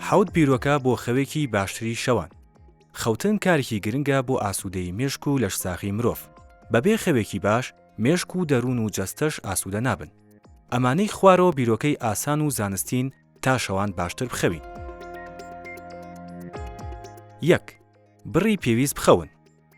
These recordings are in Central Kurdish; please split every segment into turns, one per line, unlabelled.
حەوت بیرۆکە بۆ خەوێکی باشتری شەوان. خەوتن کارێکی گرنگە بۆ ئاسوودەی مێشک و لەشساغی مرۆڤ. بەبێ خەوێکی باش مێشک و دەروون و جەستەش ئاسوودە نابن. ئەمانەی خوارەوە بیرۆکەی ئاسان و زانستین تا شەوان باشتر بخەوین. 1. بڕی پێویست بخەون.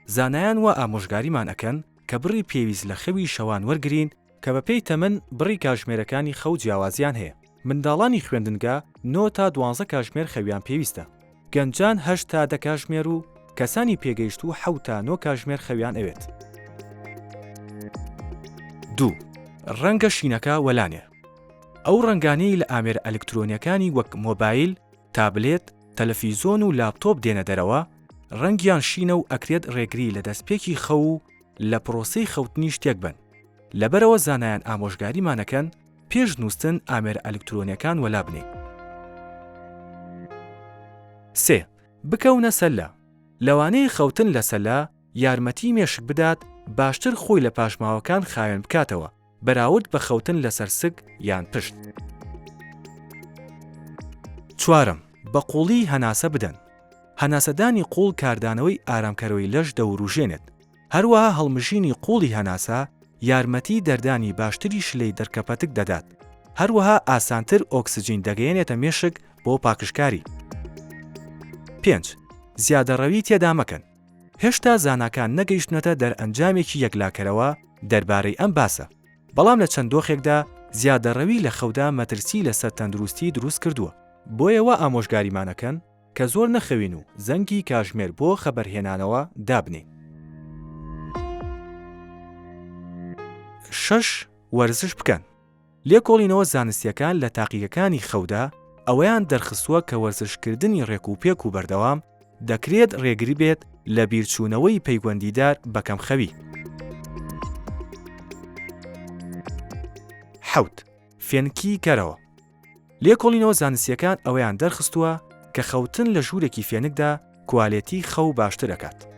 زانایان وە ئامۆژگاریمان ئەکەن کە بڕی پێویست لە خەوی شەوان وەرگرین کە بەپێی تەمەن بڕی کاتژمێرەکانی خەو جیاوازیان هەیە. منداڵانی خوێندنگا 9 تا 12 کاتژمێر خەویان پێویستە. گەنجان 8 تا 10 کاتژمێر و کەسانی پێگەیشت و 7 تا 9 کاتژمێر خەویان ئەوێت. 2. ڕەنگە شینەکە وەلانێ. ئەو ڕەنگانەی لە ئامێر ئەلکترۆنیەکانی وەک مۆبایل، تابلێت، تەلەڤیزۆن و لاپتۆپ دێنە دەرەوە، ڕەنگیان شینە و ئەکرێت ڕێگری لە دەستپێکی خەو و لە پرۆسەی خەوتنی شتێک بن. لەبەرەوە زانایان ئامۆژگاریمانەکەن پێش نووستن ئامێر ئەلکترۆنیەکان وەلا بنێ. 3. بکەونە سەللا. لەوانەیە خەوتن لە سەللا یارمەتی مێشک بدات باشتر خۆی لە پاشماوەکان خاوێن بکاتەوە بەراورد بە خەوتن لەسەر سک یان پشت. 4. بە قوڵی هەناسە بدەن. هەناسەدانی قوڵ کاردانەوەی ئارامکەرەوەی لەش دەوروژێنێت. هەروەها هەڵمژینی قوڵی هەناسە یارمەتی دەردانی باشتری شلەی دەرکەپەتک دەدات. هەروەها ئاسانتر ئۆکسجین دەگەیەنێتە مێشک بۆ پاکشکاری. 5. زیادەڕەوی تێدا مەکەن. هێشتا زاناکان نەگەیشتنەتە دەرئەنجامێکی یەکلاکەرەوە دەربارەی ئەم باسە. بەڵام لە چەند دۆخێکدا زیادەڕەوی لە خەودا مەترسی لەسەر تەندروستی دروست کردووە. بۆیەوە ئامۆژگاریمانەکەن کە زۆر نەخەوین و زەنگی کاتژمێر بۆ خەبەرهێنانەوە دابنێ. 6. وەرزش بکەن. لێکۆڵینەوە زانستیەکان لە تاقیەکانی خەودا ئەوەیان دەرخستووە کە وەرزشکردنی ڕێکوپێک و بەردەوام دەکرێت ڕێگری بێت لە بیرچوونەوەی پەیوەندیدار بە کەمخەوی. 7. فێنکی کەرەوە. لێکۆڵینەوە زانستیەکان ئەوەیان دەرخستووە کە خەوتن لە ژوورێکی فێنکدا کوالێتی خەو باشتر دەکات.